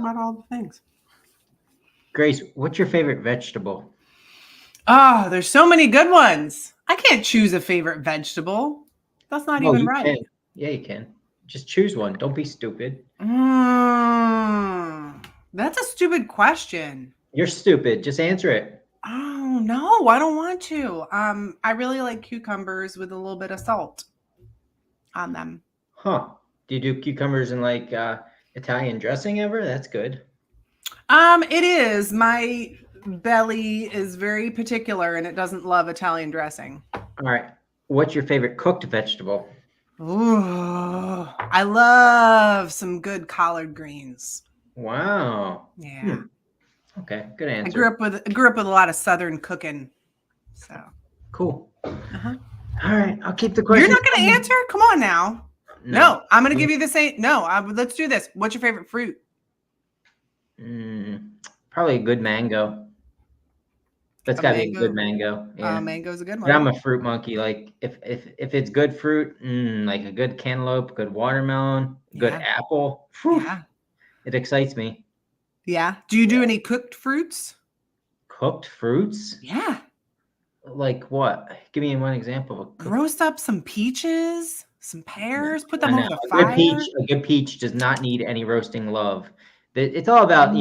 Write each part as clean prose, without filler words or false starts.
about all the things. Grace, what's your favorite vegetable? Oh, there's so many good ones. I can't choose a favorite vegetable. That's not even right. Can. Yeah, you can. Just choose one. Don't be stupid. That's a stupid question. You're stupid. Just answer it. Oh, no, I don't want to. I really like cucumbers with a little bit of salt on them. Huh. Do you do cucumbers in like Italian dressing ever? That's good. It is. My belly is very particular and it doesn't love Italian dressing. All right. What's your favorite cooked vegetable? Ooh, I love some good collard greens. Wow. Yeah. Okay, good answer. I grew up with a lot of Southern cooking. So cool. All right, I'll keep the question. You're not going to answer? Come on now. No, I'm going to give you the same. No, let's do this. What's your favorite fruit? Probably a good mango. That's got to be a good mango. Yeah. Mango's a good one. But I'm a fruit monkey. Like if it's good fruit, like a good cantaloupe, good watermelon, good apple. Yeah. It excites me. Yeah. Do you do any cooked fruits? Cooked fruits? Yeah. Like what? Give me one example. Roast up some peaches, some pears, put them over fire. A good peach does not need any roasting love. It's all about,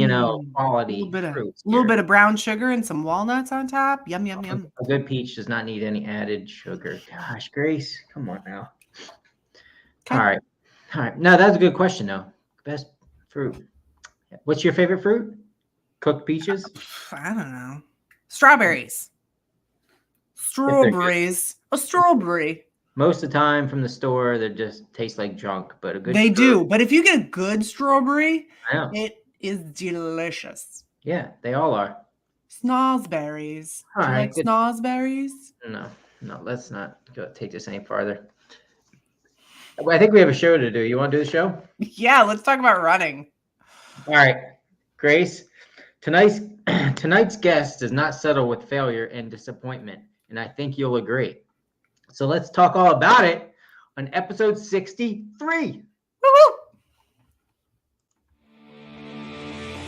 quality fruits. A little bit of brown sugar and some walnuts on top. Yum, yum, yum. A good peach does not need any added sugar. Gosh, Grace, come on now. Okay. All right. No, that's a good question, though. Best fruit. What's your favorite fruit? Cooked peaches? I don't know. Strawberries. A strawberry. Most of the time from the store, they just taste like junk, but a good They do. But if you get a good strawberry, it is delicious. Yeah, they all are. Snozberries. Do you like snozberries? No, let's not take this any farther. I think we have a show to do. You want to do the show? Yeah, let's talk about running. All right, Grace. Tonight's guest does not settle with failure and disappointment, and I think you'll agree. So let's talk all about it on episode 63. Woo-hoo!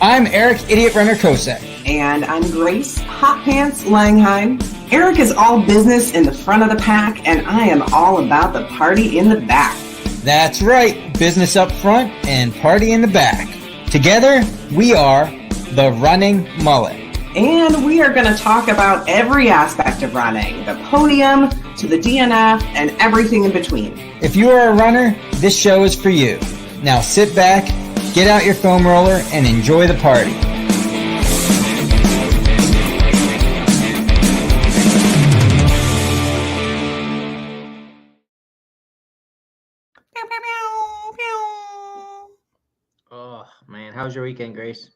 I'm Eric, Idiot Runner Kosek. And I'm Grace, Hot Pants Langheim. Eric is all business in the front of the pack, and I am all about the party in the back. That's right, business up front and party in the back. Together, we are the Running Mullet. And we are going to talk about every aspect of running, the podium to the DNF and everything in between. If you are a runner, this show is for you. Now sit back, get out your foam roller, and enjoy the party. Oh, man. How was your weekend, Grace?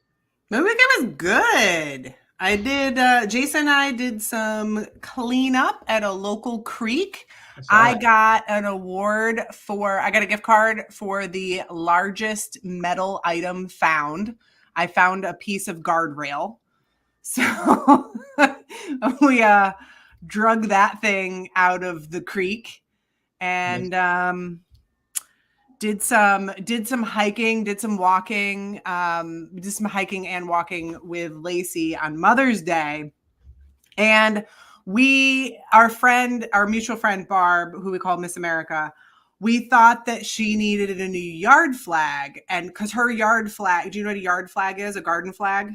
My weekend was good. I did, Jason and I did some cleanup at a local creek. I got an award I got a gift card for the largest metal item found. I found a piece of guardrail. So we drug that thing out of the creek and did some hiking, did some walking, did some hiking and walking with Lacey on Mother's Day. And our mutual friend, Barb, who we call Miss America, we thought that she needed a new yard flag. And because her yard flag, do you know what a yard flag is? A garden flag?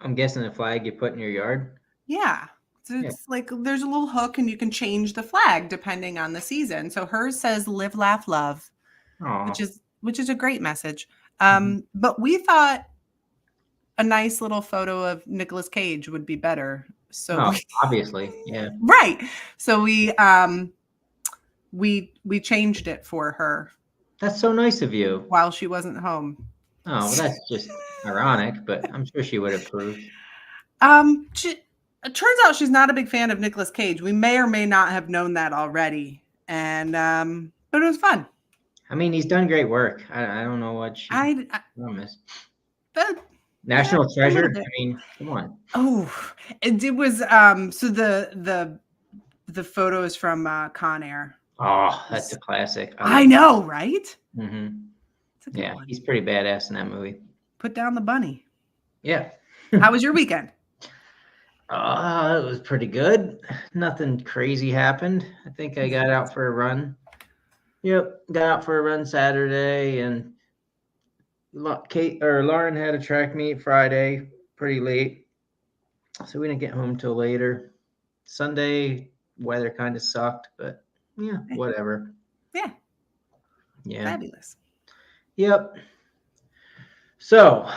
I'm guessing a flag you put in your yard. Yeah. So it's like there's a little hook and you can change the flag depending on the season. So hers says live, laugh, love. Which is a great message. But we thought a nice little photo of Nicolas Cage would be better. So obviously, yeah. Right. So we changed it for her. That's so nice of you. While she wasn't home. Oh, well, that's just ironic, but I'm sure she would approve. It turns out she's not a big fan of Nicolas Cage. We may or may not have known that already. And but it was fun. I mean, he's done great work. I don't know what she promised. National treasure. I mean, come on. Oh, it was so the photos from Con Air. Oh, that's a classic. I know, right? Mm-hmm. Yeah, he's pretty badass in that movie. put down the bunny. Yeah. How was your weekend? It was pretty good. Nothing crazy happened. I think I got out for a run. Yep, got out for a run Saturday, and Lauren had a track meet Friday, pretty late, so we didn't get home till later. Sunday weather kind of sucked, but yeah, whatever. Yeah. Fabulous. Yep. So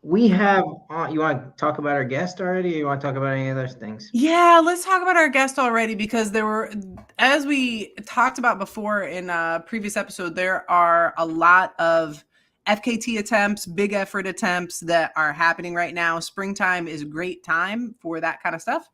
we have, you want to talk about our guest already, or you want to talk about any other things? Yeah, let's talk about our guest already, because there were, as we talked about before in a previous episode, there are a lot of FKT attempts, big effort attempts that are happening right now. Springtime is a great time for that kind of stuff.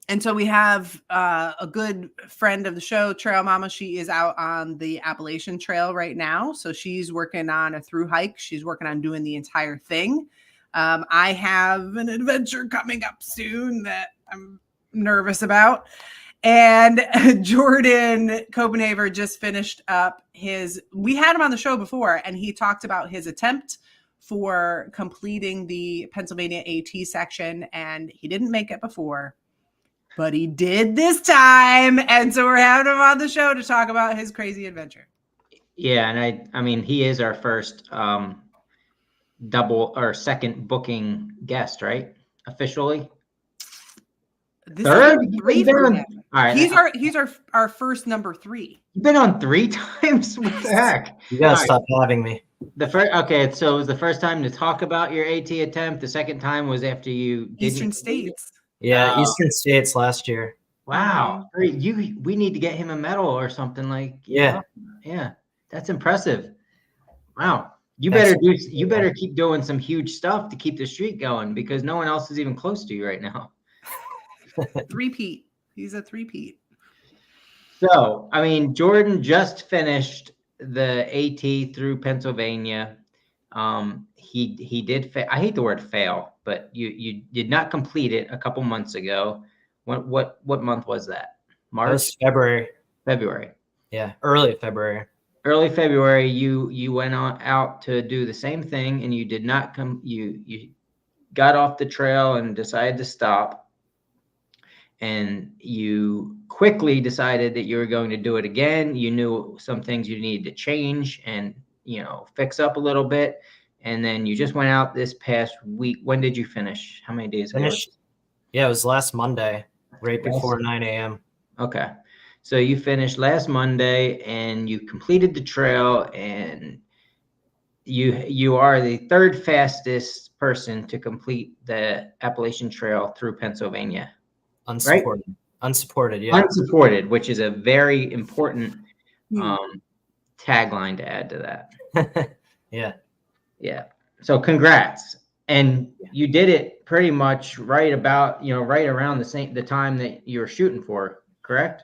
And so we have a good friend of the show, Trail Mama. She is out on the Appalachian Trail right now. So she's working on a through hike. She's working on doing the entire thing. I have an adventure coming up soon that I'm nervous about. And Jordan Copenhafer just finished up we had him on the show before, and he talked about his attempt for completing the Pennsylvania AT section, and he didn't make it before. But he did this time, and so we're having him on the show to talk about his crazy adventure. Yeah, and I mean, he is our first double or second booking guest, right? Officially. This Third? is three for him. All right. He's our first number 3. You've been on 3 times? What the heck? You gotta stop having me. Okay, so it was the first time to talk about your AT attempt. The second time was after you Eastern States. Yeah, Eastern States last year. Wow. We need to get him a medal or something like. Yeah. Yeah. That's impressive. Wow. You better keep doing some huge stuff to keep the streak going, because no one else is even close to you right now. Three-peat. He's a three-peat. So, I mean, Jordan just finished the AT through Pennsylvania. He did. I hate the word fail, but you did not complete it a couple months ago. What month was that? March? It was February. February. Yeah, early February. Early February, you went out to do the same thing, and you did not come. You got off the trail and decided to stop, and you quickly decided that you were going to do it again. You knew some things you needed to change and fix up a little bit. And then you just went out this past week. When did you finish? How many days ago? Yeah, it was last Monday, right before 9 a.m. Okay. So you finished last Monday, and you completed the trail, and you are the third fastest person to complete the Appalachian Trail through Pennsylvania. Unsupported. Right? Unsupported, yeah. Unsupported, which is a very important tagline to add to that. Yeah. Yeah. So congrats. And you did it pretty much right around the time that you were shooting for, correct?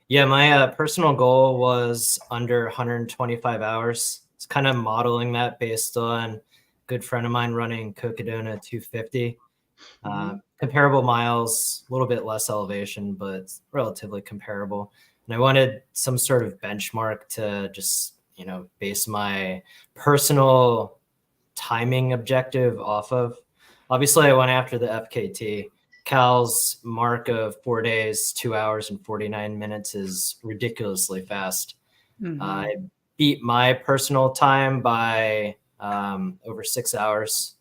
Yeah, my personal goal was under 125 hours. It's kind of modeling that based on a good friend of mine running Cocodona 250. Comparable miles, a little bit less elevation, but relatively comparable. And I wanted some sort of benchmark to just, base my personal timing objective off of. Obviously, I went after the FKT. Cal's mark of 4 days, 2 hours and 49 minutes is ridiculously fast. I beat my personal time by over 6 hours.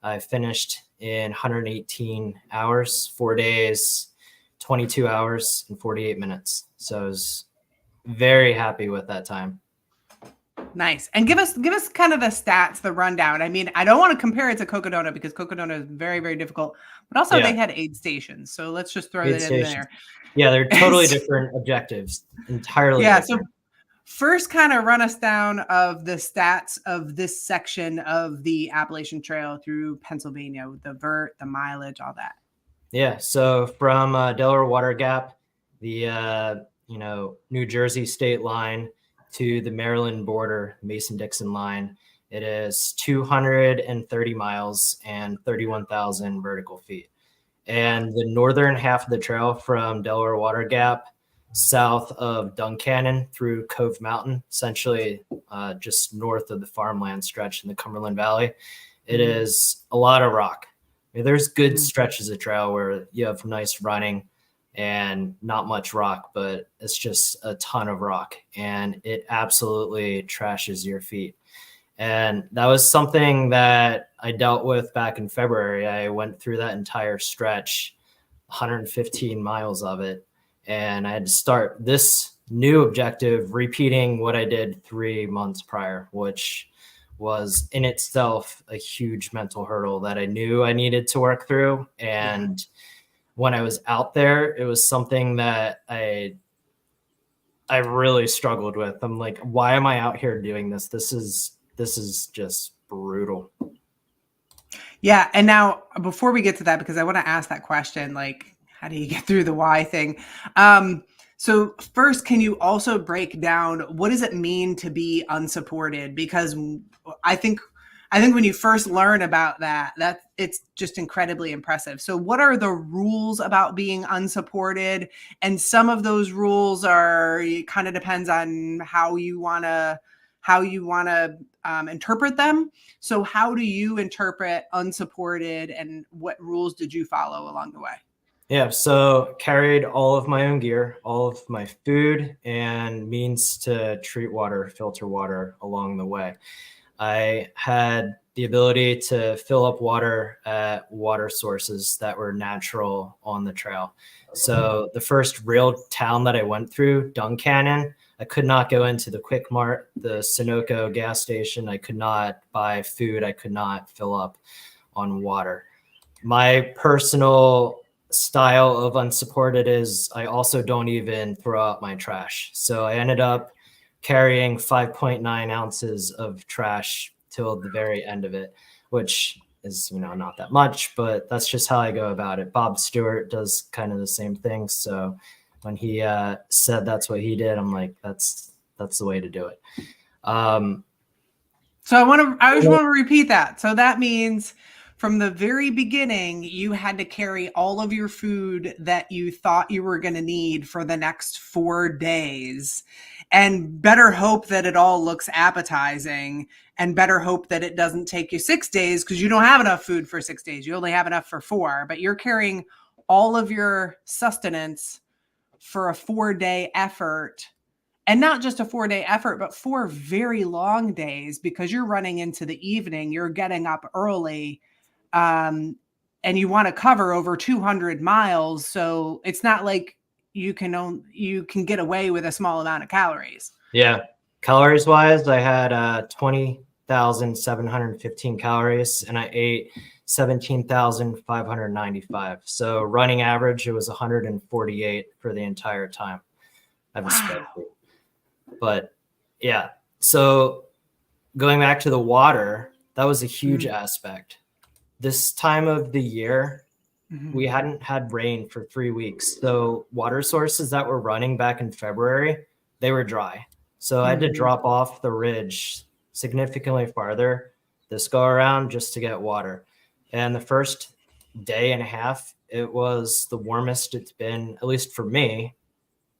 I finished in 118 hours, 4 days, 22 hours and 48 minutes. So I was very happy with that time. Nice. And give us kind of the stats, the rundown. I mean, I don't want to compare it to Cocodona, because Cocodona is very, very difficult, but also they had aid stations. So let's just throw that in there. Yeah, they're totally different objectives. Entirely different. So first, kind of run us down of the stats of this section of the Appalachian Trail through Pennsylvania, with the vert, the mileage, all that. Yeah. So from Delaware Water Gap, the New Jersey state line, to the Maryland border, Mason-Dixon line, it is 230 miles and 31,000 vertical feet. And the northern half of the trail from Delaware Water Gap south of Duncannon through Cove Mountain, essentially just north of the farmland stretch in the Cumberland Valley. It is a lot of rock. I mean, there's good stretches of trail where you have nice running and not much rock, but it's just a ton of rock, and it absolutely trashes your feet. And that was something that I dealt with back in February. I went through that entire stretch, 115 miles of it, and I had to start this new objective repeating what I did 3 months prior, which was in itself a huge mental hurdle that I knew I needed to work through. And when I was out there, it was something that I really struggled with. I'm like, why am I out here doing this? This is just brutal. Yeah. And now before we get to that, because I want to ask that question, like, how do you get through the why thing? So first, can you also break down what does it mean to be unsupported? Because I think when you first learn about that it's just incredibly impressive. So what are the rules about being unsupported? And some of those rules it kind of depends on how you want to interpret them. So how do you interpret unsupported, and what rules did you follow along the way? Yeah, so carried all of my own gear, all of my food, and means to treat water, filter water along the way. I had the ability to fill up water at water sources that were natural on the trail. So the first real town that I went through, Duncannon, I could not go into the Quick Mart, the Sunoco gas station. I could not buy food. I could not fill up on water. My personal style of unsupported is I also don't even throw out my trash. So I ended up carrying 5.9 ounces of trash till the very end of it, which is, not that much, but that's just how I go about it. Bob Stewart does kind of the same thing. So when he said that's what he did, I'm like, that's the way to do it. So I just want to repeat that. So that means from the very beginning, you had to carry all of your food that you thought you were going to need for the next 4 days, and better hope that it all looks appetizing, and better hope that it doesn't take you 6 days, because you don't have enough food for 6 days. You only have enough for 4, but you're carrying all of your sustenance for a 4-day effort. And not just a 4-day effort, but 4 very long days, because you're running into the evening, you're getting up early, and you want to cover over 200 miles. So it's not like you can get away with a small amount of calories. Yeah. Calories wise, I had 20,715 calories, and I ate 17,595. So running average, it was 148 for the entire time. I have a spreadsheet. But yeah, so going back to the water, that was a huge aspect. This time of the year, we hadn't had rain for 3 weeks. So water sources that were running back in February, they were dry. So I had to drop off the ridge significantly farther this go around just to get water. And the first day and a half, it was the warmest it's been, at least for me,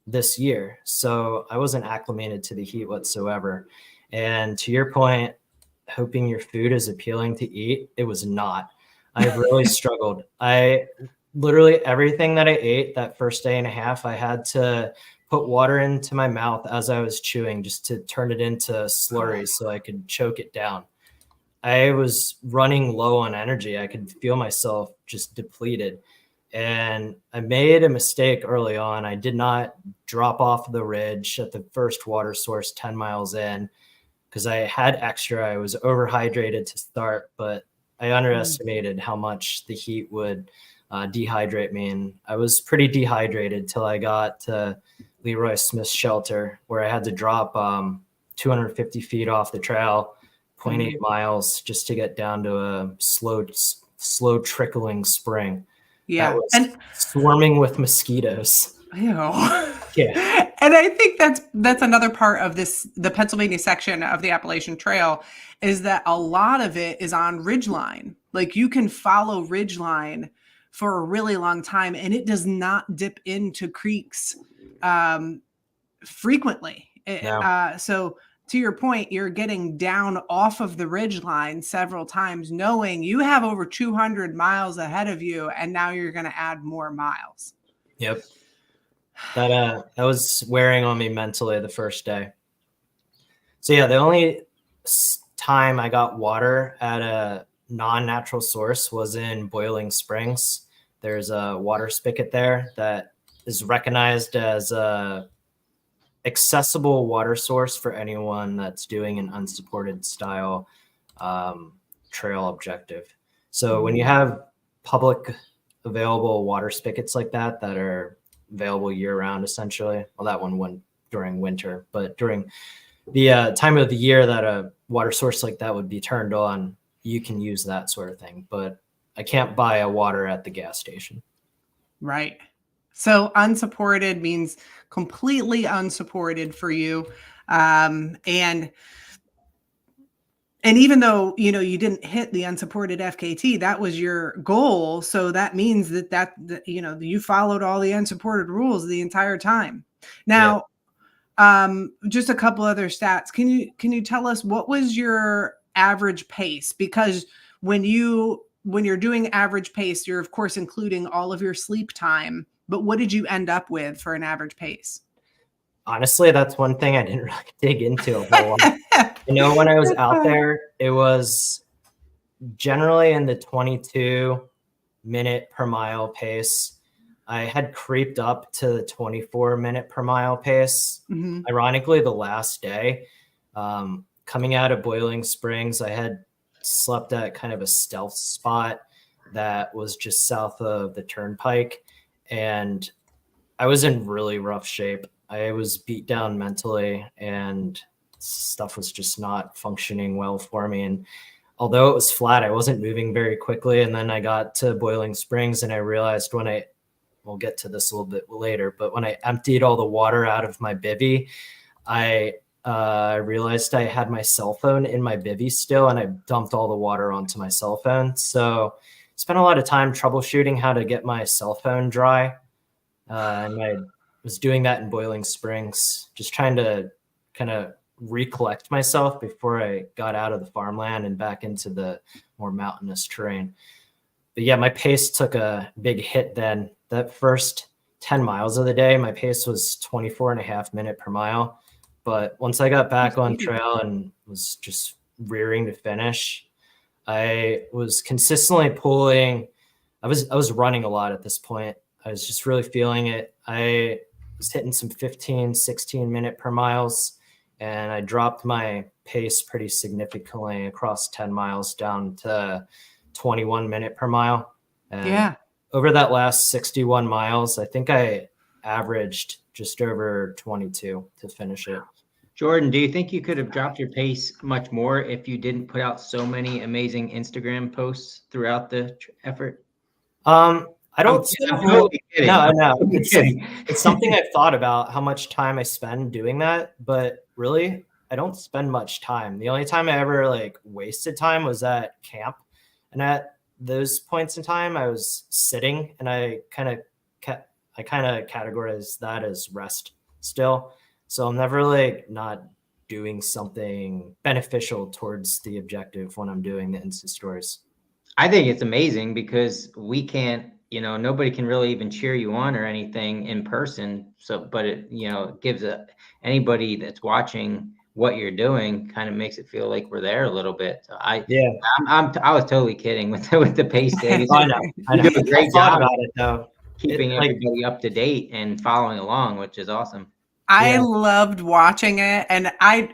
this year. So I wasn't acclimated to the heat whatsoever. And to your point, hoping your food is appealing to eat, it was not. I really struggled. Literally everything that I ate that first day and a half, I had to put water into my mouth as I was chewing just to turn it into slurry so I could choke it down. I was running low on energy. I could feel myself just depleted. And I made a mistake early on. I did not drop off the ridge at the first water source 10 miles in because I had extra. I was overhydrated to start, but I underestimated how much the heat would dehydrate me. And I was pretty dehydrated till I got to Leroy Smith's shelter, where I had to drop 250 feet off the trail, 0.8 miles, just to get down to a slow trickling spring. Yeah. That was swarming with mosquitoes. Ew. Yeah. And I think that's another part of the Pennsylvania section of the Appalachian Trail, is that a lot of it is on ridgeline. Like, you can follow ridgeline for a really long time, and it does not dip into creeks frequently. Yeah. So to your point, you're getting down off of the ridge line several times, knowing you have over 200 miles ahead of you, and now you're going to add more miles. Yep. That was wearing on me mentally the first day. So yeah, the only time I got water at a non-natural source was in Boiling Springs. There's a water spigot there that is recognized as a accessible water source for anyone that's doing an unsupported style trail objective. So when you have public available water spigots like that are available year round, essentially, well, that one went during winter, but during the time of the year that a water source like that would be turned on, you can use that sort of thing. But I can't buy a water at the gas station. Right. So unsupported means completely unsupported for you. And even though, you didn't hit the unsupported FKT, that was your goal. So that means that you followed all the unsupported rules the entire time. Now, just a couple other stats. Can you tell us what was your average pace? Because when you're doing average pace, you're of course including all of your sleep time, but what did you end up with for an average pace? Honestly, that's one thing I didn't really dig into a whole lot. When I was out there, it was generally in the 22-minute per mile pace. I had creeped up to the 24-minute per mile pace. Mm-hmm. Ironically, the last day, coming out of Boiling Springs, I had slept at kind of a stealth spot that was just south of the turnpike. And I was in really rough shape. I was beat down mentally and stuff was just not functioning well for me. And although it was flat, I wasn't moving very quickly. And then I got to Boiling Springs and I realized we'll get to this a little bit later, but when I emptied all the water out of my bivvy, I realized I had my cell phone in my bivvy still, and I dumped all the water onto my cell phone. So I spent a lot of time troubleshooting how to get my cell phone dry. And I was doing that in Boiling Springs, just trying to kind of recollect myself before I got out of the farmland and back into the more mountainous terrain. But yeah, my pace took a big hit then. That first 10 miles of the day, my pace was 24.5 minutes per mile. But once I got back on trail and was just rearing to finish, I was consistently pulling. I was running a lot at this point. I was just really feeling it. I was hitting some 15, 16 minute per miles, and I dropped my pace pretty significantly across 10 miles down to 21 minute per mile. And over that last 61 miles, I think I averaged just over 22 to finish it. Jordan, do you think you could have dropped your pace much more if you didn't put out so many amazing Instagram posts throughout the effort? I don't. No. It's something I've thought about, how much time I spend doing that, but really, I don't spend much time. The only time I ever wasted time was at camp, and at those points in time, I was sitting, and I kind of categorize that as rest still. So I'm never not doing something beneficial towards the objective when I'm doing the Insta stories. I think it's amazing because we can't, nobody can really even cheer you on or anything in person. So, but it, gives anybody that's watching what you're doing kind of makes it feel like we're there a little bit. So I was totally kidding with the pace days. I know. You do a great job about it though, keeping everybody up to date and following along, which is awesome. I loved watching it, and I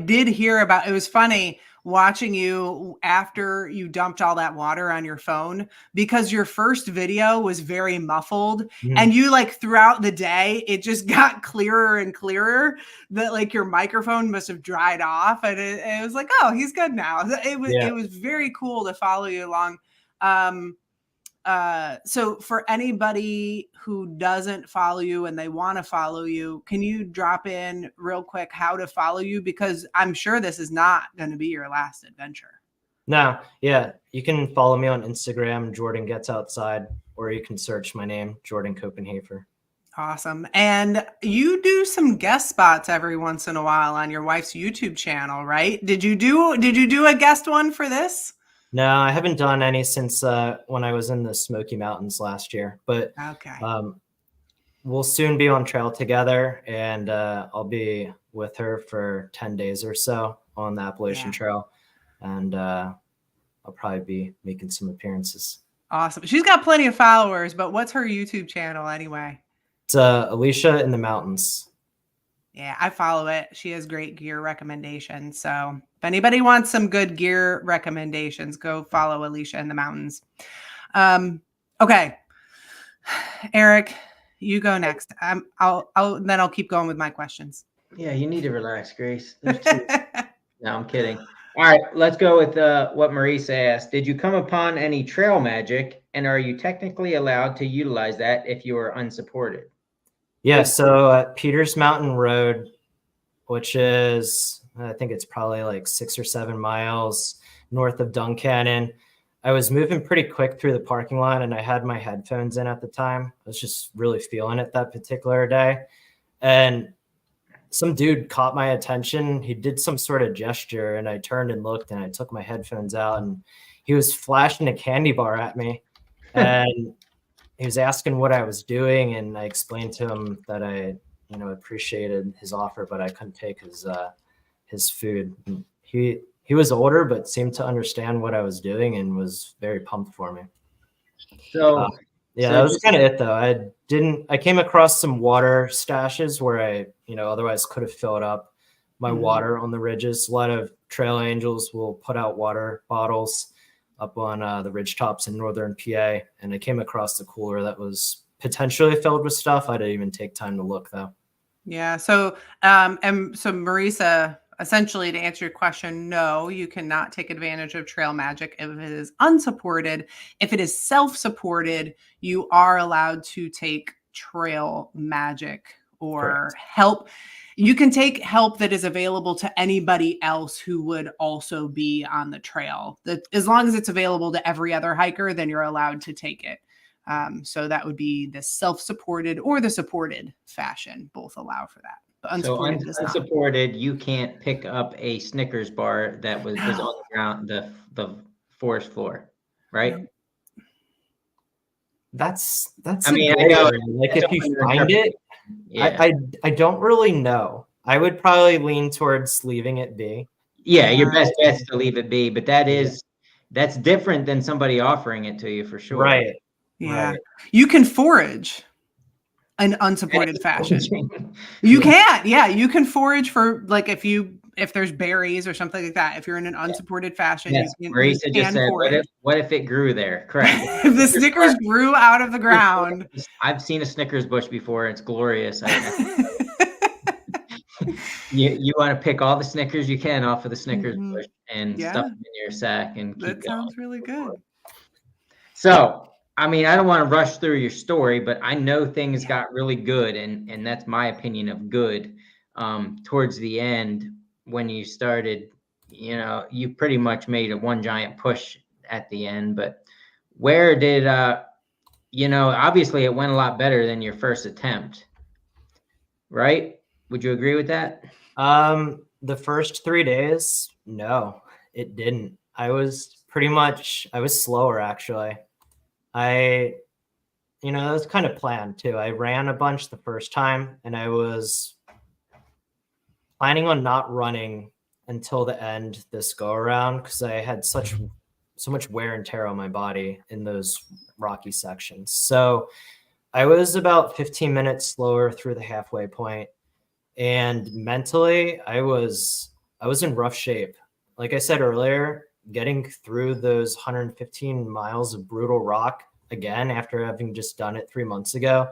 did hear about it. Was funny watching you after you dumped all that water on your phone, because your first video was very muffled, and you throughout the day it just got clearer and clearer that your microphone must have dried off, and it was like, oh, he's good now. It was very cool to follow you along. So for anybody who doesn't follow you and they want to follow you, can you drop in real quick how to follow you? Because I'm sure this is not going to be your last adventure. No. Yeah. You can follow me on Instagram, Jordan Gets Outside, or you can search my name, Jordan Copenhafer. Awesome. And you do some guest spots every once in a while on your wife's YouTube channel, right? Did you do a guest one for this? No, I haven't done any since when I was in the Smoky Mountains last year, but Okay. We'll soon be on trail together, and I'll be with her for 10 days or so on the Appalachian Trail, and I'll probably be making some appearances. Awesome. She's got plenty of followers, but what's her YouTube channel anyway? It's Alicia in the Mountains. Yeah, I follow it. She has great gear recommendations. So if anybody wants some good gear recommendations, go follow Alicia in the Mountains. Okay, Eric, you go next. I'll keep going with my questions. Yeah, you need to relax, Grace. There's two. No, I'm kidding. All right, let's go with what Marisa asked. Did you come upon any trail magic, and are you technically allowed to utilize that if you are unsupported? Yeah, so at Peters Mountain Road, which is, I think it's probably like 6 or 7 miles north of Duncannon, I was moving pretty quick through the parking lot, and I had my headphones in at the time. I was just really feeling it that particular day. And some dude caught my attention. He did some sort of gesture, and I turned and looked, and I took my headphones out, and he was flashing a candy bar at me. And he was asking what I was doing, and I explained to him that I, appreciated his offer, but I couldn't take his food. And he was older, but seemed to understand what I was doing and was very pumped for me. So that was kind of it, though. I came across some water stashes where I, otherwise could have filled up my water on the ridges. A lot of trail angels will put out water bottles up on the ridge tops in northern PA, and I came across the cooler that was potentially filled with stuff. I didn't even take time to look, though. Yeah. So, Marisa, essentially, to answer your question, no, you cannot take advantage of trail magic if it is unsupported. If it is self-supported, you are allowed to take trail magic or help. You can take help that is available to anybody else who would also be on the trail. As long as it's available to every other hiker, then you're allowed to take it. So that would be the self-supported or the supported fashion. Both allow for that. But unsupported does not. Unsupported, you can't pick up a Snickers bar that was on the ground, the forest floor, right? That's I mean, I know, like if you find it, I don't really know. I would probably lean towards leaving it be. Yeah, your best bet is to leave it be, but that's different than somebody offering it to you for sure. Right. Yeah. Right. You can forage in unsupported fashion. You can. Yeah, you can forage for like if there's berries or something like that. If you're in an unsupported fashion, yes, you Marisa just said, what if it grew there? Correct. If the Snickers grew out of the ground. I've seen a Snickers bush before. It's glorious. You want to pick all the Snickers you can off of the Snickers bush and stuff them in your sack and keep that going. Sounds really good. So, I mean, I don't want to rush through your story, but I know things got really good, and that's my opinion of good. Towards the end, when you started, you pretty much made a one giant push at the end. But where did, obviously it went a lot better than your first attempt, right? Would you agree with that? The first 3 days, no, it didn't. I was slower, actually. That was kind of planned too. I ran a bunch the first time, and I was planning on not running until the end this go around because I had so much wear and tear on my body in those rocky sections. So I was about 15 minutes slower through the halfway point, and mentally I was in rough shape. Like I said earlier, getting through those 115 miles of brutal rock again after having just done it 3 months ago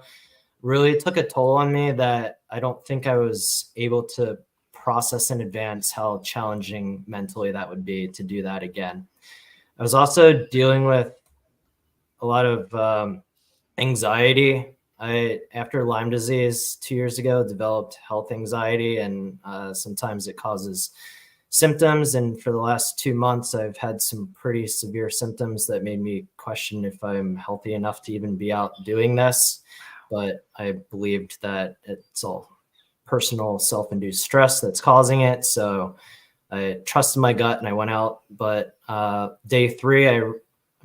really took a toll on me that I don't think I was able to process in advance how challenging mentally that would be to do that again. I was also dealing with a lot of anxiety. After Lyme disease 2 years ago, developed health anxiety, and sometimes it causes symptoms. And for the last 2 months, I've had some pretty severe symptoms that made me question if I'm healthy enough to even be out doing this. but I believed that it's all personal self-induced stress that's causing it. So I trusted my gut and I went out. But day 3, I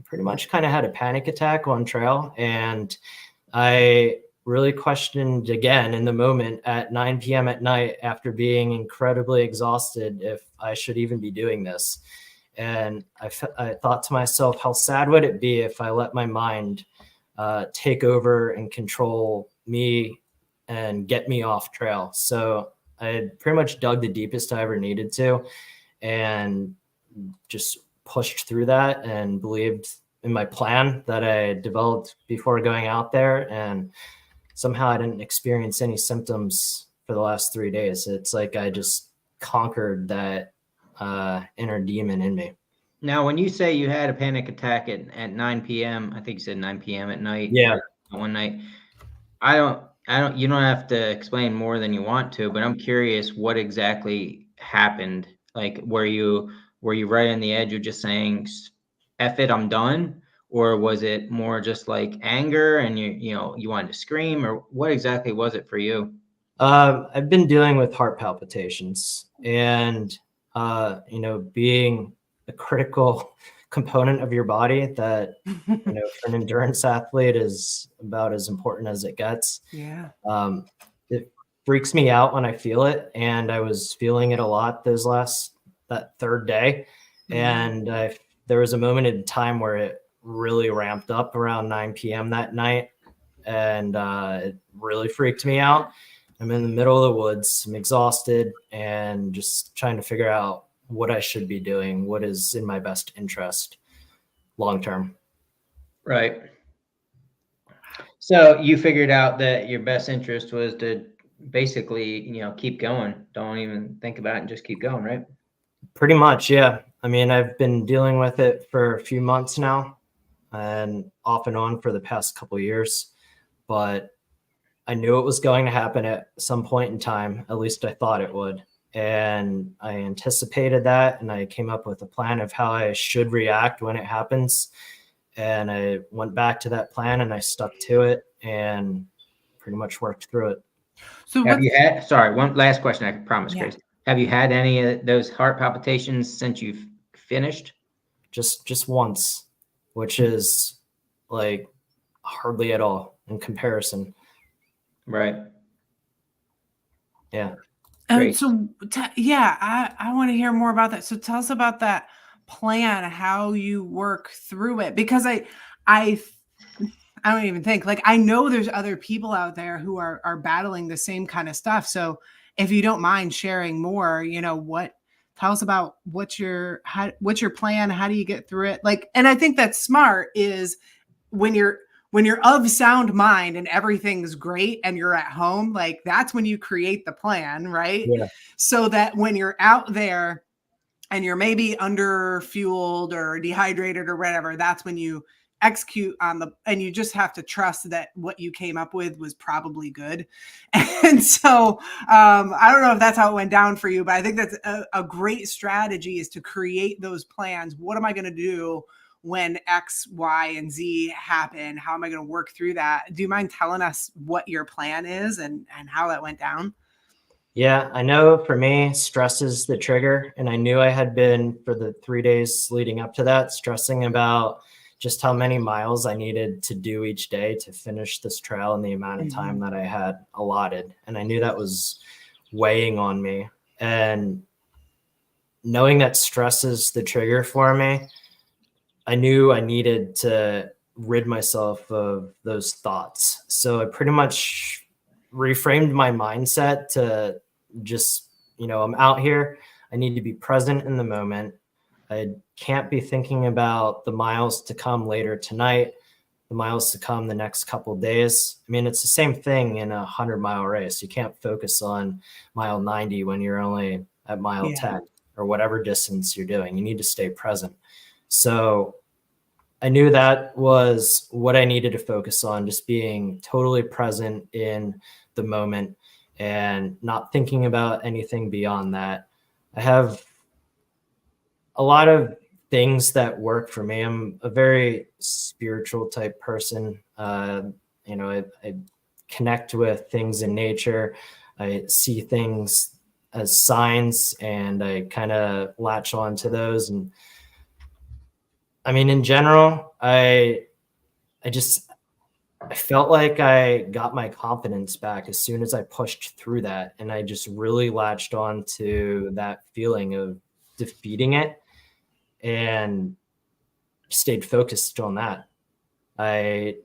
pretty much kind of had a panic attack on trail, and I really questioned again in the moment at 9 p.m. at night after being incredibly exhausted if I should even be doing this. And I thought to myself, how sad would it be if I let my mind take over and control me and get me off trail? So I pretty much dug the deepest I ever needed to and just pushed through that and believed in my plan that I developed before going out there. And somehow I didn't experience any symptoms for the last 3 days. It's like I just conquered that inner demon in me. Now, when you say you had a panic attack at 9 p.m., I think you said 9 p.m. at night. Yeah. One night. You don't have to explain more than you want to, but I'm curious what exactly happened. Like, were you right on the edge of just saying, F it, I'm done? Or was it more just like anger and you wanted to scream, or what exactly was it for you? I've been dealing with heart palpitations, and being a critical component of your body that for an endurance athlete is about as important as it gets. Yeah. It freaks me out when I feel it, and I was feeling it a lot that 3rd day. And there was a moment in time where it really ramped up around 9 p.m. that night, and it really freaked me out. I'm in the middle of the woods, I'm exhausted, and just trying to figure out what I should be doing, what is in my best interest long term. Right. So you figured out that your best interest was to basically, keep going. Don't even think about it and just keep going, right? Pretty much, yeah. I mean, I've been dealing with it for a few months now and off and on for the past couple of years, but I knew it was going to happen at some point in time. At least I thought it would. And I anticipated that, and I came up with a plan of how I should react when it happens. And I went back to that plan and I stuck to it and pretty much worked through it. So one last question, I promise, Grace. Have you had any of those heart palpitations since you've finished? Just once, which is like hardly at all in comparison. Right. Yeah. So I want to hear more about that. So tell us about that plan, how you work through it, because I don't even think, like, I know there's other people out there who are battling the same kind of stuff. So if you don't mind sharing more, tell us about what's your plan? How do you get through it? Like, and I think that's smart is when you're of sound mind and everything's great and you're at home, like that's when you create the plan, right? Yeah. So that when you're out there and you're maybe under fueled or dehydrated or whatever, that's when you execute and you just have to trust that what you came up with was probably good. And so I don't know if that's how it went down for you, but I think that's a great strategy, is to create those plans. What am I going to do when X, Y, and Z happen? How am I going to work through that? Do you mind telling us what your plan is and how that went down? Yeah, I know for me, stress is the trigger. And I knew I had been, for the 3 days leading up to that, stressing about just how many miles I needed to do each day to finish this trail and the amount of time that I had allotted. And I knew that was weighing on me. And knowing that stress is the trigger for me, I knew I needed to rid myself of those thoughts. So I pretty much reframed my mindset to just, I'm out here. I need to be present in the moment. I can't be thinking about the miles to come later tonight, the miles to come the next couple of days. I mean, it's the same thing in a 100-mile race. You can't focus on mile 90 when you're only at mile 10 or whatever distance you're doing. You need to stay present. So I knew that was what I needed to focus on, just being totally present in the moment and not thinking about anything beyond that. I have a lot of things that work for me. I'm a very spiritual type person. I connect with things in nature. I see things as signs, and I kind of latch on to those. And I mean, in general, I felt like I got my confidence back as soon as I pushed through that. And I just really latched on to that feeling of defeating it and stayed focused on that. I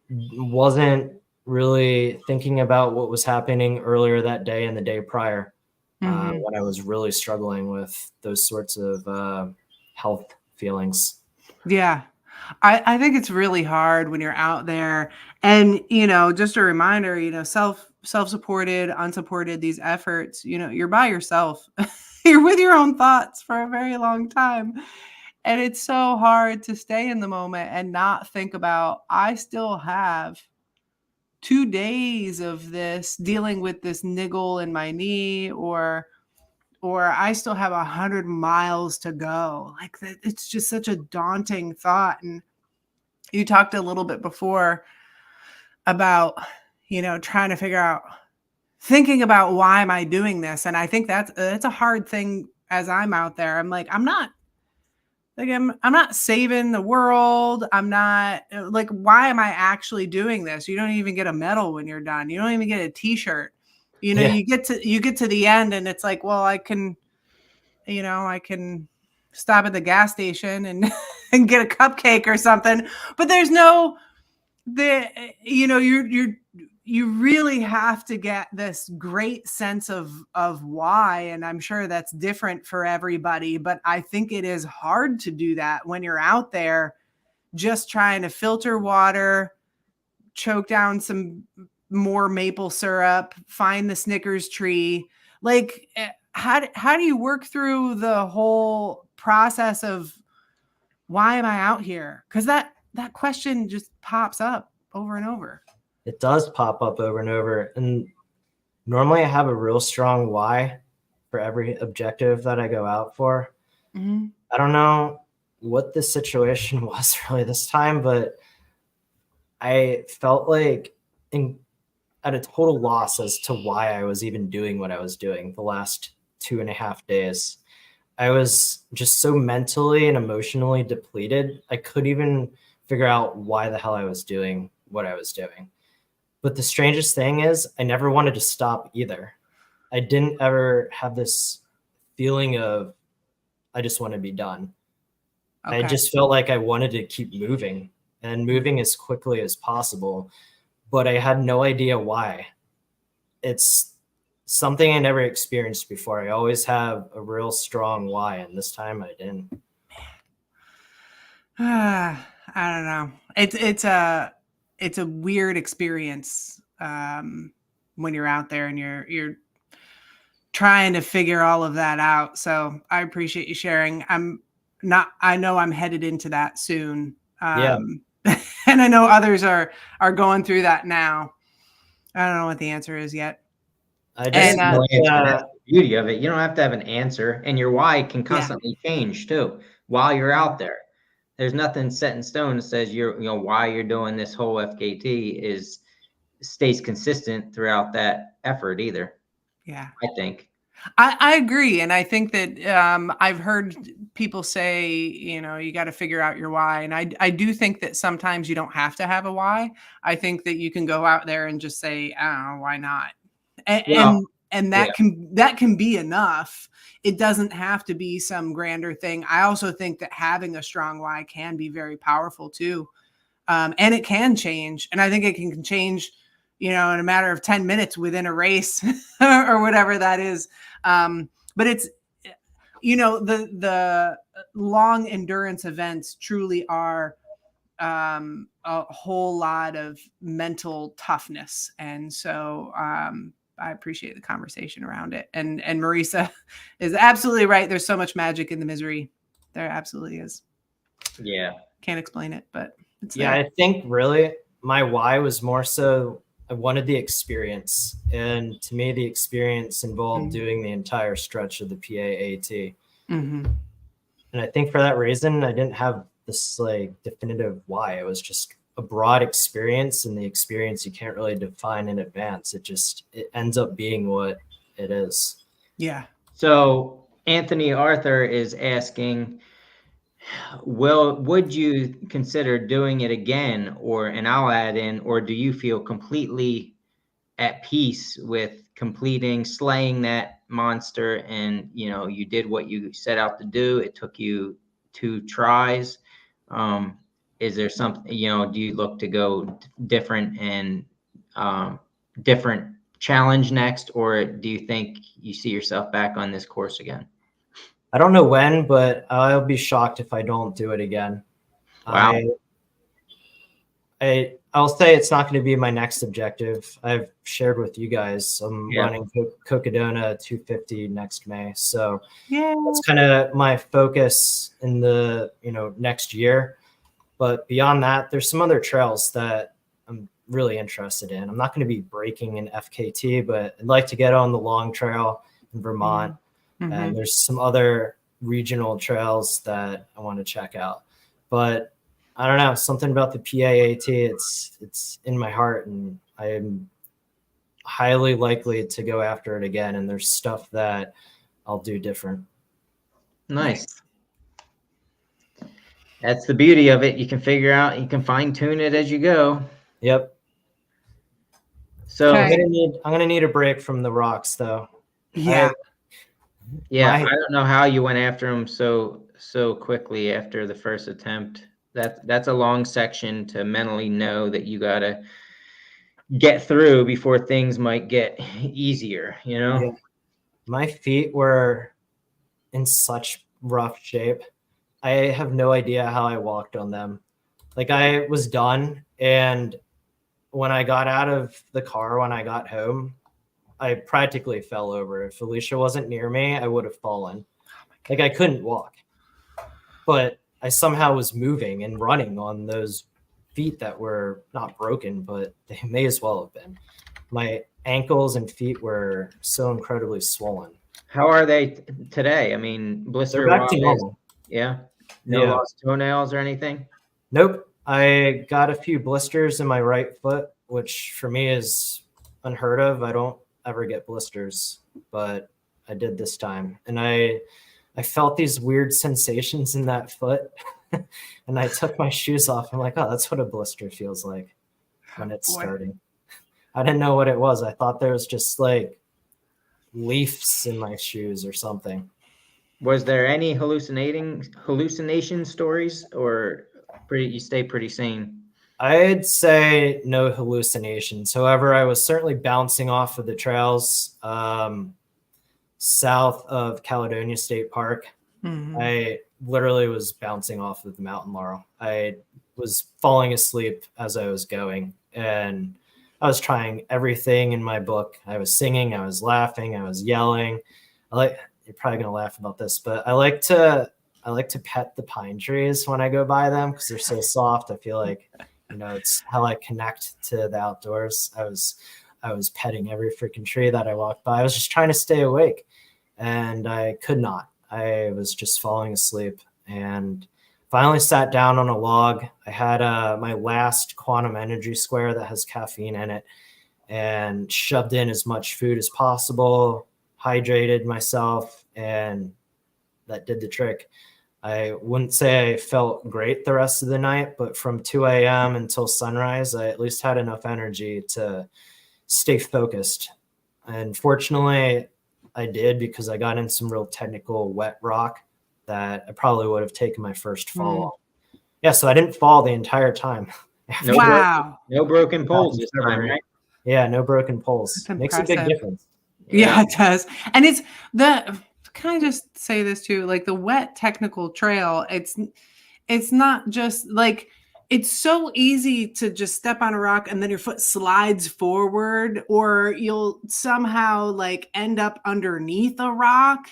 wasn't really thinking about what was happening earlier that day and the day prior, when I was really struggling with those sorts of health feelings. Yeah. I think it's really hard when you're out there, and, just a reminder, self-supported, unsupported, these efforts, you're by yourself. You're with your own thoughts for a very long time. And it's so hard to stay in the moment and not think about, I still have 2 days of this, dealing with this niggle in my knee, or I still have 100 miles to go. Like, it's just such a daunting thought. And you talked a little bit before about, trying to figure out, thinking about, why am I doing this? And I think that's a hard thing as I'm out there. I'm like, I'm not saving the world. I'm not, like, why am I actually doing this? You don't even get a medal when you're done. You don't even get a t-shirt. Yeah. You get to the end, and it's like, well, I can stop at the gas station and and get a cupcake or something, but there's no, you really have to get this great sense of why. And I'm sure that's different for everybody, but I think it is hard to do that when you're out there just trying to filter water, choke down some more maple syrup, find the Snickers tree. Like, how do you work through the whole process of, why am I out here? Because that question just pops up over and over. It does pop up over and over. And normally I have a real strong why for every objective that I go out for. Mm-hmm. I don't know what the situation was really this time, but I felt like at a total loss as to why I was even doing what I was doing the last 2.5 days. I was just so mentally and emotionally depleted. I couldn't even figure out why the hell I was doing what I was doing. But the strangest thing is, I never wanted to stop either. I didn't ever have this feeling of, I just want to be done. Okay. I just felt like I wanted to keep moving and moving as quickly as possible, but I had no idea why. It's something I never experienced before. I always have a real strong why, and this time I didn't. I don't know. It's a weird experience when you're out there and you're trying to figure all of that out. So I appreciate you sharing. I know I'm headed into that soon. Yeah. And I know others are going through that now. I don't know what the answer is yet. That's the beauty of it. You don't have to have an answer, and your why can constantly change too while you're out there. There's nothing set in stone that says why you're doing this whole FKT stays consistent throughout that effort either. Yeah, I think. I agree, and I think that I've heard people say, you got to figure out your why, and I do think that sometimes you don't have to have a why. I think that you can go out there and just say, I don't know, why not? And that can be enough. It doesn't have to be some grander thing. I also think that having a strong why can be very powerful too. And it can change. And I think it can change, in a matter of 10 minutes within a race or whatever that is. But it's, the long endurance events truly are a whole lot of mental toughness. And so, I appreciate the conversation around it. And Marisa is absolutely right. There's so much magic in the misery. There absolutely is. Yeah. Can't explain it, but it's there. I think really my why was more so I wanted the experience. And to me, the experience involved doing the entire stretch of the PAAT. And I think for that reason, I didn't have this definitive why. It was just, a broad experience, and the experience you can't really define in advance. It ends up being what it is. Yeah. So Anthony Arthur is asking, would you consider doing it again, and I'll add in, or do you feel completely at peace with slaying that monster, and you did what you set out to do? It took you 2 tries. Is there something, do you look to go different and different challenge next, or do you think you see yourself back on this course again? I don't know when, but I'll be shocked if I don't do it again. Wow. I'll say it's not going to be my next objective. I've shared with you guys I'm running Cocodona 250 next May. So that's kind of my focus in the next year. But beyond that, there's some other trails that I'm really interested in. I'm not going to be breaking an FKT, but I'd like to get on the long trail in Vermont. Mm-hmm. And there's some other regional trails that I want to check out. But I don't know, something about the PAAT, it's in my heart, and I am highly likely to go after it again. And there's stuff that I'll do different. Nice. That's the beauty of it. You can figure out, you can fine tune it as you go. Yep. So I'm gonna need a break from the rocks, though. Yeah. I don't know how you went after them so quickly after the first attempt. That's a long section to mentally know that you gotta get through before things might get easier, Yeah. My feet were in such rough shape. I have no idea how I walked on them. Like, I was done, and when I got out of the car, when I got home, I practically fell over. If Alicia wasn't near me, I would have fallen. Like, I couldn't walk, but I somehow was moving and running on those feet that were not broken, but they may as well have been. My ankles and feet were so incredibly swollen. How are they today? I mean, blister. They're back to normal. Yeah. No lost toenails or anything? Nope. I got a few blisters in my right foot, which for me is unheard of. I don't ever get blisters, but I did this time. And I felt these weird sensations in that foot. And I took my shoes off. I'm like, oh, that's what a blister feels like when it's starting. I didn't know what it was. I thought there was just like leaves in my shoes or something. Was there any hallucination stories, or you stay pretty sane? I'd say no hallucinations. However, I was certainly bouncing off of the trails south of Caledonia State Park. Mm-hmm. I literally was bouncing off of the mountain laurel. I was falling asleep as I was going, and I was trying everything in my book. I was singing, I was laughing, I was yelling. You're probably gonna laugh about this, but I like to pet the pine trees when I go by them because they're so soft. I feel like, it's how I connect to the outdoors. I was petting every freaking tree that I walked by. I was just trying to stay awake, and I could not. I was just falling asleep, and finally sat down on a log. I had my last quantum energy square that has caffeine in it, and shoved in as much food as possible, hydrated myself, and that did the trick. I wouldn't say I felt great the rest of the night, but from 2 a.m. until sunrise, I at least had enough energy to stay focused. And fortunately, I did, because I got in some real technical wet rock that I probably would have taken my first fall off. Yeah, so I didn't fall the entire time. Wow. No broken poles this time, right? Yeah, no broken poles. Makes a big difference. Yeah, it does. And can I just say this too? Like, the wet technical trail, it's not just like, it's so easy to just step on a rock and then your foot slides forward, or you'll somehow like end up underneath a rock.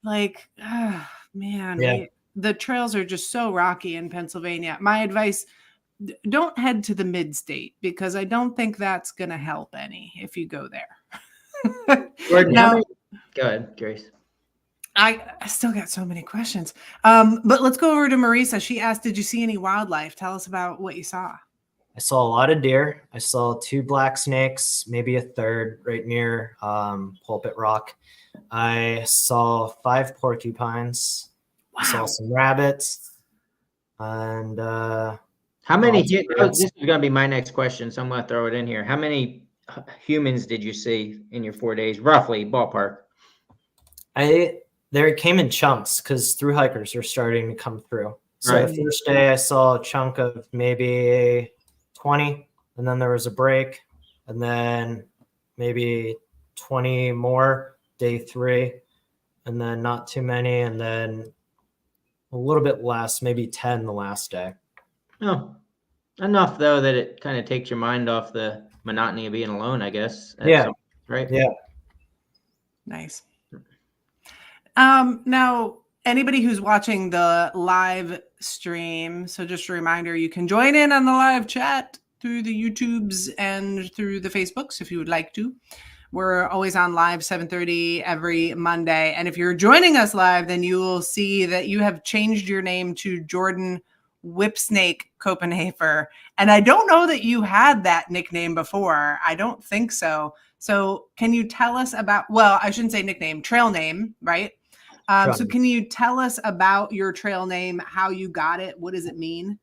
Like, man, the trails are just so rocky in Pennsylvania. My advice, don't head to the mid-state, because I don't think that's going to help any if you go there. Now, go ahead, Grace. I still got so many questions. But let's go over to Marisa. She asked, did you see any wildlife? Tell us about what you saw. I saw a lot of deer. I saw 2 black snakes, maybe a third right near Pulpit Rock. I saw 5 porcupines. Wow. I saw some rabbits. And how many? This is going to be my next question, so I'm going to throw it in here. How many humans did you see in your 4 days, roughly, ballpark? There came in chunks because through hikers are starting to come through. So right. The first day I saw a chunk of maybe 20, and then there was a break, and then maybe 20 more day 3, and then not too many, and then a little bit less, maybe 10 the last day. Oh, enough though that it kind of takes your mind off the monotony of being alone, I guess. Yeah. Right. Yeah. Nice. Now, anybody who's watching the live stream, so just a reminder, you can join in on the live chat through the YouTubes and through the Facebooks if you would like to. We're always on live 7:30 every Monday. And if you're joining us live, then you will see that you have changed your name to Jordan Whipsnake Copenhafer. And I don't know that you had that nickname before. I don't think so. So can you tell us about, well, I shouldn't say nickname, trail name, right? So can you tell us about your trail name, how you got it? What does it mean?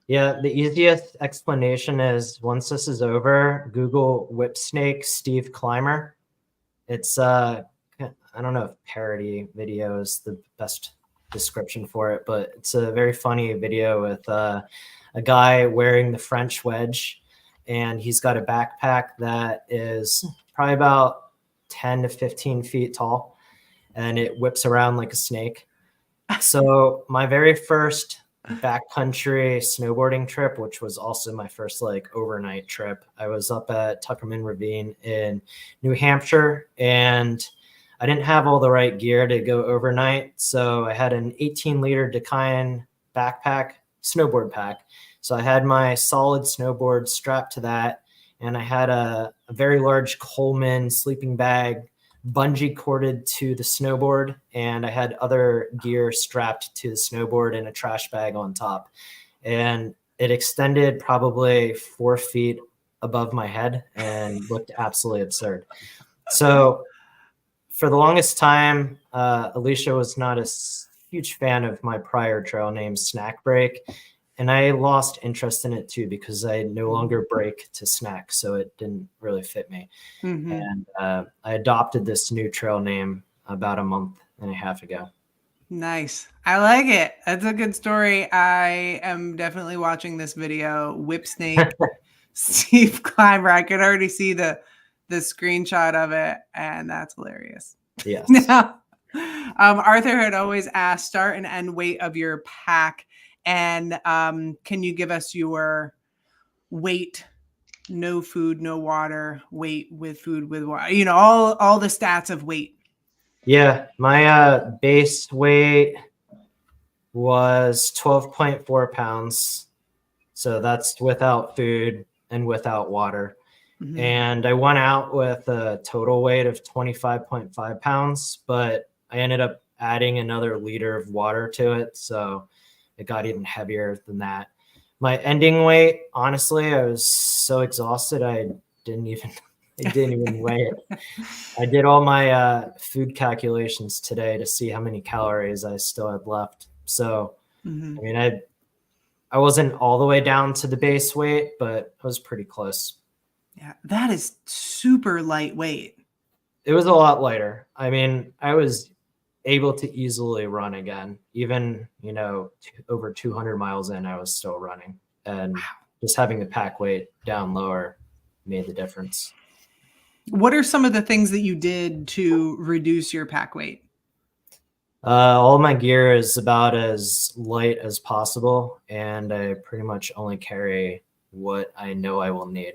Yeah, the easiest explanation is once this is over, Google Whipsnake Steve Clymer. It's, I don't know if parody video is the best description for it, but it's a very funny video with a guy wearing the French wedge, and he's got a backpack that is probably about 10 to 15 feet tall, and it whips around like a snake. So my very first backcountry snowboarding trip, which was also my first like overnight trip, I was up at Tuckerman Ravine in New Hampshire, and I didn't have all the right gear to go overnight. So I had an 18-liter Deccan backpack, snowboard pack. So I had my solid snowboard strapped to that, and I had a very large Coleman sleeping bag bungee corded to the snowboard, and I had other gear strapped to the snowboard and a trash bag on top. And it extended probably 4 feet above my head and looked absolutely absurd. So for the longest time, Alicia was not a huge fan of my prior trail name, Snack Break. And I lost interest in it too, because I no longer break to snack. So it didn't really fit me. Mm-hmm. And I adopted this new trail name about a month and a half ago. Nice. I like it. That's a good story. I am definitely watching this video. Whipsnake Steve Clymer. I could already see the screenshot of it, and that's hilarious. Yes. Now, Arthur had always asked start and end weight of your pack. And can you give us your weight, no food, no water, weight with food, with water, you know, all the stats of weight? Yeah, my base weight was 12.4 pounds. So that's without food and without water. Mm-hmm. And I went out with a total weight of 25.5 pounds, but I ended up adding another liter of water to it. So it got even heavier than that. My ending weight, honestly, I was so exhausted, I didn't even weigh it. I did all my food calculations today to see how many calories I still had left. So, mm-hmm. I mean, I wasn't all the way down to the base weight, but I was pretty close. Yeah, that is super lightweight. It was a lot lighter. I mean, I was able to easily run again. Even, you know, over 200 miles in, I was still running. And just having the pack weight down lower made the difference. What are some of the things that you did to reduce your pack weight? All my gear is about as light as possible, and I pretty much only carry what I know I will need.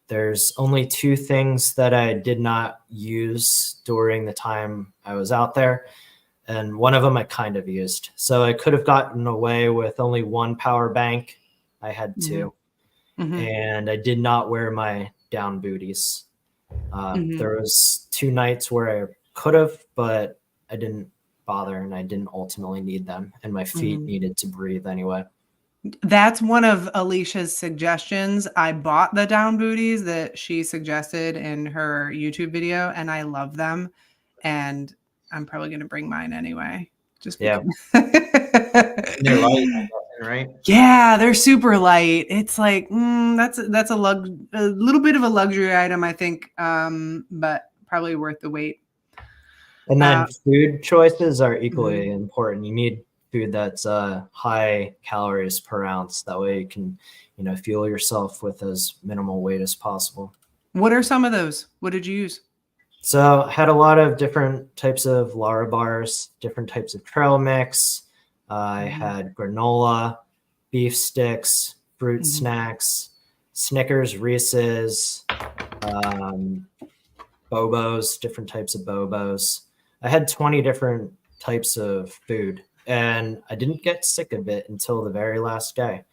There's only 2 things that I did not use during the time I was out there, and one of them I kind of used. So I could have gotten away with only 1 power bank. I had 2, mm-hmm. and I did not wear my down booties. Mm-hmm. There was 2 nights where I could have, but I didn't bother, and I didn't ultimately need them, and my feet mm-hmm. needed to breathe anyway. That's one of Alicia's suggestions. I bought the down booties that she suggested in her YouTube video, and I love them. And I'm probably going to bring mine anyway. Just because. They're light, right? Yeah, they're super light. It's like that's a little bit of a luxury item, I think, but probably worth the wait. And then food choices are equally important. You need food that's high calories per ounce. That way you can, fuel yourself with as minimal weight as possible. What are some of those? What did you use? So I had a lot of different types of Lara bars, different types of trail mix. I had granola, beef sticks, fruit snacks, Snickers, Reese's, Bobos, different types of Bobos. I had 20 different types of food, and I didn't get sick of it until the very last day.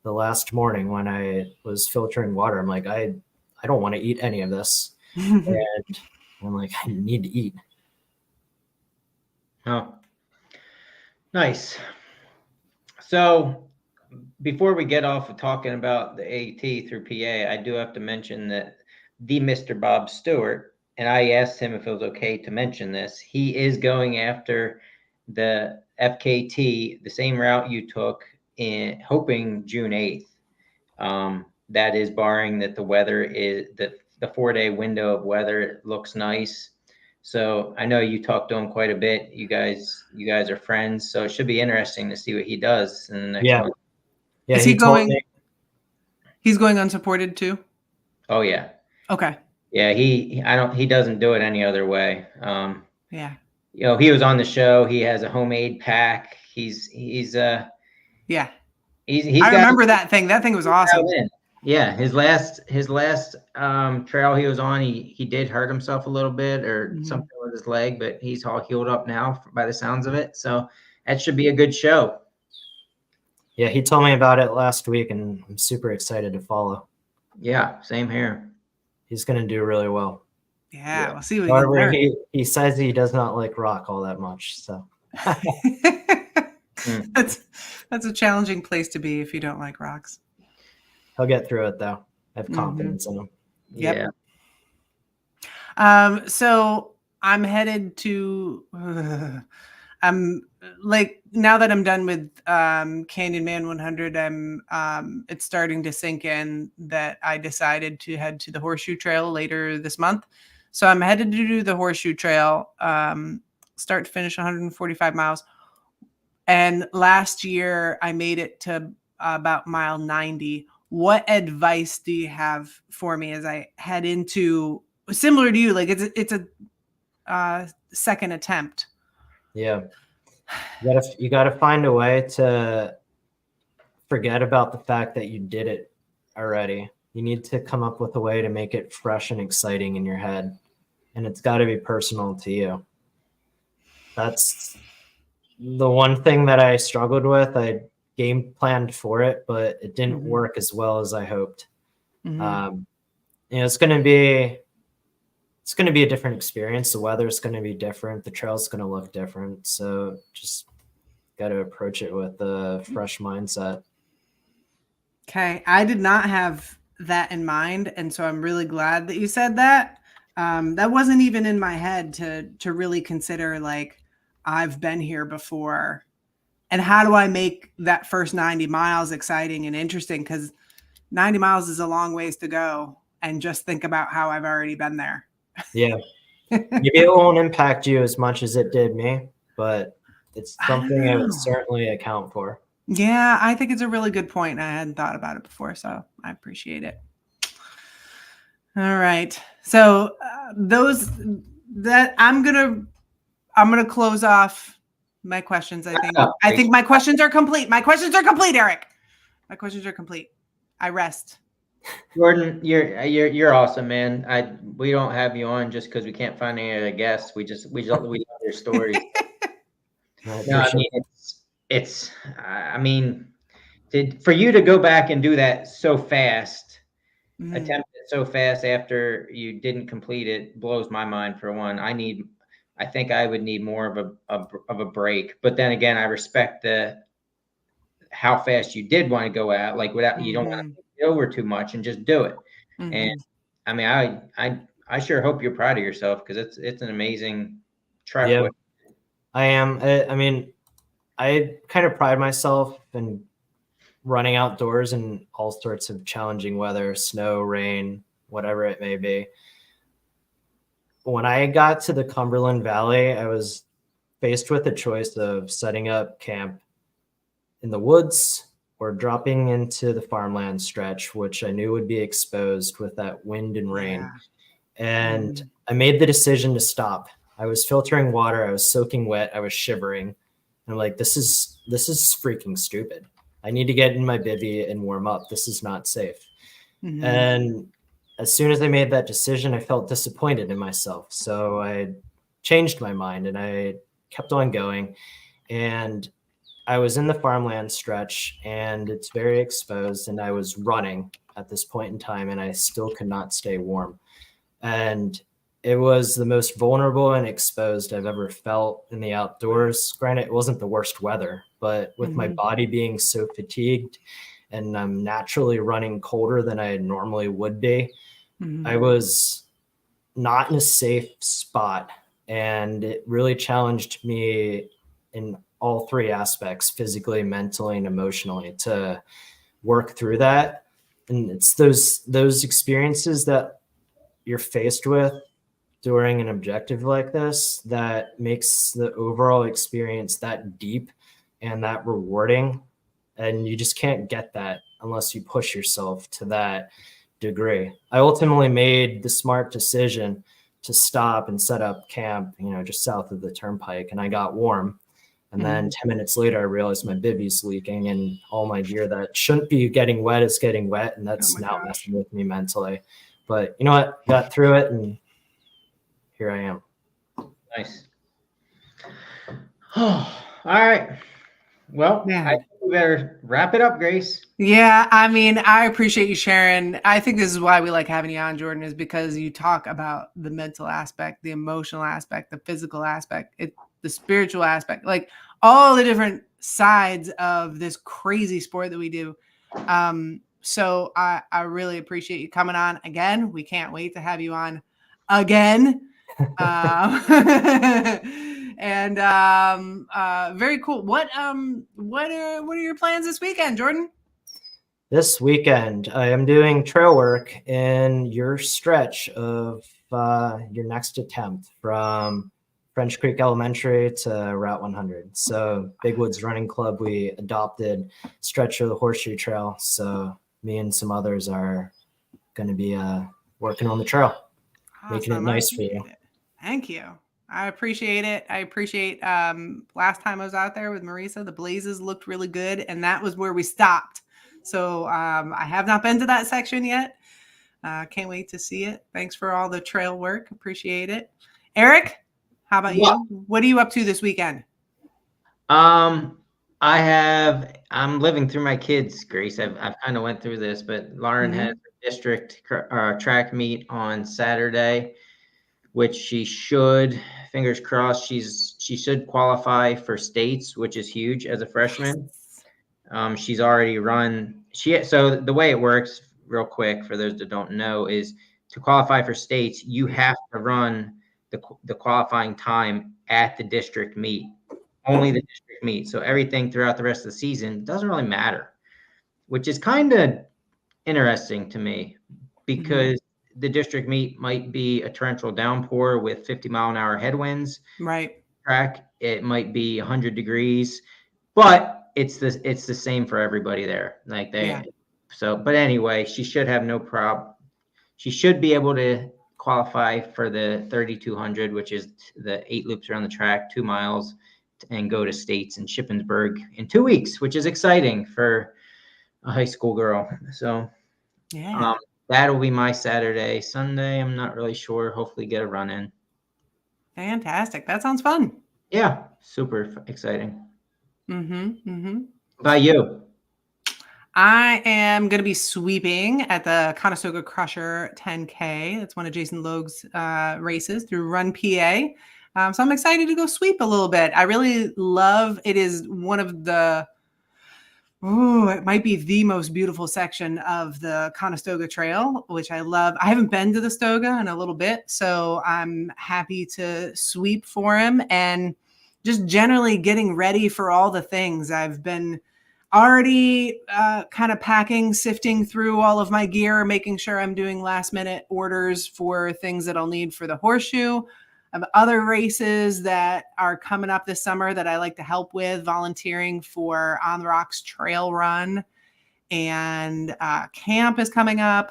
The last morning when I was filtering water, I'm like, I don't want to eat any of this. And I'm like, I need to eat. Oh, nice. So before we get off of talking about the AT through PA, I do have to mention that the Mr. Bob Stewart, and I asked him if it was okay to mention this, he is going after the FKT, the same route you took, in hoping June 8th. That is barring that the weather is, the 4-day window of weather looks nice. So I know you talked to him quite a bit. You guys are friends, so it should be interesting to see what he does in the next month. Yeah, is he going? He's going unsupported too. Oh yeah. Okay. Yeah, he doesn't do it any other way. Yeah. He was on the show. He has a homemade pack. He's yeah. I remember that thing. That thing was awesome. Yeah, his last trail he was on, he did hurt himself a little bit or something with his leg, but he's all healed up now by the sounds of it. So that should be a good show. Yeah, he told me about it last week, and I'm super excited to follow. Yeah, same here. He's going to do really well. Yeah, we'll see what However, he says he does not like rock all that much. So that's a challenging place to be if you don't like rocks. He'll get through it though. I have confidence in him. Yep. So I'm headed to I'm like, now that I'm done with Canyon Man 100, it's starting to sink in that I decided to head to the Horseshoe Trail later this month. So I'm headed to do the Horseshoe Trail, start to finish 145 miles. And last year I made it to about mile 90. What advice do you have for me as I head into, similar to you, like it's a second attempt? Yeah. You got to find a way to forget about the fact that you did it already. You need to come up with a way to make it fresh and exciting in your head. And it's got to be personal to you. That's the one thing that I struggled with. I game planned for it, but it didn't work as well as I hoped. It's going to be a different experience. The weather's going to be different. The trail's going to look different. So just got to approach it with a fresh mindset. Okay. I did not have that in mind. And so I'm really glad that you said that. That wasn't even in my head to really consider, like, I've been here before. And how do I make that first 90 miles exciting and interesting? Because 90 miles is a long ways to go. And just think about how I've already been there. Yeah. Maybe it won't impact you as much as it did me, but it's something I would certainly account for. Yeah, I think it's a really good point. I hadn't thought about it before, so I appreciate it. All right. So I'm gonna close off my questions. I think my questions are complete. My questions are complete, Eric. My questions are complete. I rest. Jordan, you're awesome, man. We don't have you on just because we can't find any other guests. We love your stories. For you to go back and do that so fast, attempt it so fast after you didn't complete it, blows my mind. For one, I think I would need more of a break. But then again, I respect how fast you did want to go at, like without, you don't want to think it over too much and just do it. And I mean, I sure hope you're proud of yourself, because it's an amazing trek. Yeah, I am. I mean, I kind of pride myself in running outdoors in all sorts of challenging weather, snow, rain, whatever it may be. When I got to the Cumberland Valley, I was faced with a choice of setting up camp in the woods or dropping into the farmland stretch, which I knew would be exposed with that wind and rain. And I made the decision to stop. I was filtering water. I was soaking wet. I was shivering. And I'm like, this is freaking stupid. I need to get in my bivvy and warm up. This is not safe. And as soon as I made that decision, I felt disappointed in myself. So I changed my mind and I kept on going. And I was in the farmland stretch and it's very exposed. And I was running at this point in time and I still could not stay warm. And it was the most vulnerable and exposed I've ever felt in the outdoors. Granted, it wasn't the worst weather, but with my body being so fatigued and I'm naturally running colder than I normally would be, I was not in a safe spot. And it really challenged me in all three aspects, physically, mentally, and emotionally, to work through that. And it's those experiences that you're faced with during an objective like this that makes the overall experience that deep and that rewarding. And you just can't get that unless you push yourself to that degree. I ultimately made the smart decision to stop and set up camp, just south of the turnpike, and I got warm. And then 10 minutes later, I realized my bivvy's leaking and all my gear that shouldn't be getting wet is getting wet. And that's now messing with me mentally. But you know what? Got through it and here I am. Nice. Oh, all right. Well, I think we better wrap it up, Grace. Yeah, I mean, I appreciate you sharing. I think this is why we like having you on, Jordan, is because you talk about the mental aspect, the emotional aspect, the physical aspect, the spiritual aspect, like all the different sides of this crazy sport that we do. So I really appreciate you coming on again. We can't wait to have you on again. And very cool. What are your plans this weekend, Jordan? This weekend, I am doing trail work in your stretch of your next attempt from French Creek Elementary to Route 100. So Big Woods Running Club, we adopted stretch of the Horseshoe Trail. So me and some others are going to be working on the trail, making it nice for you. Thank you. I appreciate it. I appreciate last time I was out there with Marisa, the blazes looked really good. And that was where we stopped. So I have not been to that section yet. Can't wait to see it. Thanks for all the trail work. Appreciate it. Eric, how about you? What are you up to this weekend? I'm living through my kids, Grace. I've kind of went through this, but Lauren has a district track meet on Saturday, which she should, fingers crossed, she should qualify for states, which is huge as a freshman. She's already run. So the way it works, real quick, for those that don't know, is to qualify for states, you have to run the qualifying time at the district meet, only the district meet. So everything throughout the rest of the season doesn't really matter, which is kind of interesting to me, because the district meet might be a torrential downpour with 50-mile-an-hour headwinds. Right. Track, it might be 100 degrees, but it's the same for everybody there. Like but anyway, she should have no problem. She should be able to qualify for the 3,200, which is the 8 loops around the track, 2 miles, and go to states in Shippensburg in 2 weeks, which is exciting for a high school girl. So that'll be my Saturday. Sunday, I'm not really sure. Hopefully get a run in. Fantastic. That sounds fun. Yeah, super exciting. How about you? I am going to be sweeping at the Conestoga Crusher 10K. That's one of Jason Logue's races through Run PA. So I'm excited to go sweep a little bit. I really love it. Is one of Oh, it might be the most beautiful section of the Conestoga Trail, which I love. I haven't been to the Stoga in a little bit, so I'm happy to sweep for him and just generally getting ready for all the things. I've been already kind of packing, sifting through all of my gear, making sure I'm doing last minute orders for things that I'll need for the horseshoe. I have other races that are coming up this summer that I like to help with, volunteering for On the Rocks Trail Run. And camp is coming up,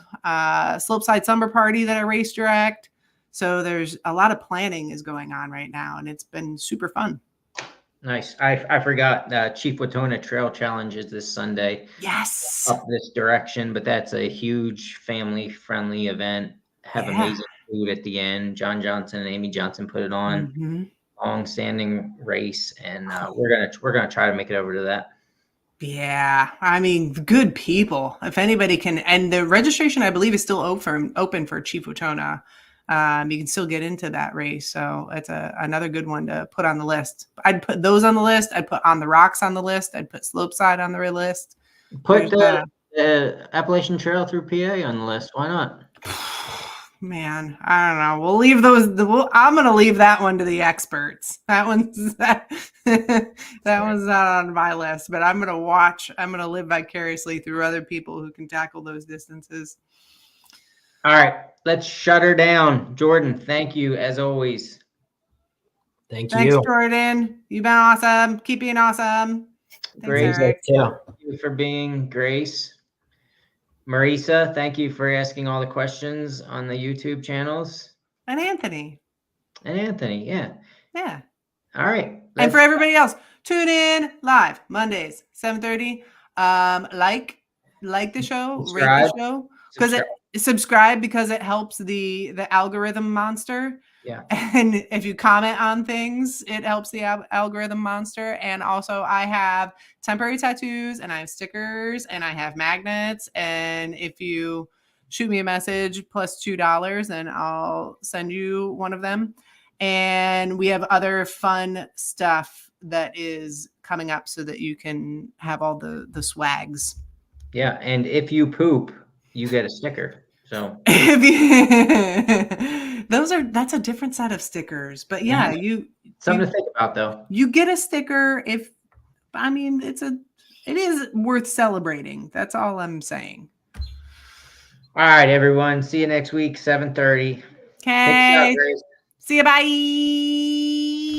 Slopeside Summer Party that I race direct. So there's a lot of planning is going on right now, and it's been super fun. Nice. I forgot Chief Watona Trail Challenge is this Sunday. Yes. Up this direction, but that's a huge family-friendly event. Have amazing food at the end. John Johnson and Amy Johnson put it on. Mm-hmm. Long-standing race, and we're gonna try to make it over to that. Yeah, I mean, good people. If anybody can, and the registration I believe is still open for Chief Watona. You can still get into that race, so it's another good one to put on the list. I'd put those on the list. I'd put On the Rocks on the list. I'd put Slopeside on the list. Put the Appalachian Trail through PA on the list. Why not? Man, I don't know. We'll leave those. I'm going to leave that one to the experts. That one's that one's not on my list. But I'm going to watch. I'm going to live vicariously through other people who can tackle those distances. All right, let's shut her down. Jordan, thank you as always. Thanks, Thanks, Jordan. You've been awesome. Keep being awesome. Grace, Thank you for being Grace. Marisa, thank you for asking all the questions on the YouTube channels. And Anthony. Yeah. Yeah. All right. And for everybody else, tune in live Mondays, 7:30. Like the show, rate the show. Because subscribe because it helps the algorithm monster. Yeah. And if you comment on things, it helps the algorithm monster. And also I have temporary tattoos and I have stickers and I have magnets. And if you shoot me a message plus $2, then I'll send you one of them. And we have other fun stuff that is coming up so that you can have all the swags. Yeah. And if you poop, you get a sticker. So that's a different set of stickers, but yeah, something to think about though. You get a sticker it is worth celebrating. That's all I'm saying. All right, everyone. See you next week, 7:30. Okay. See you. Bye.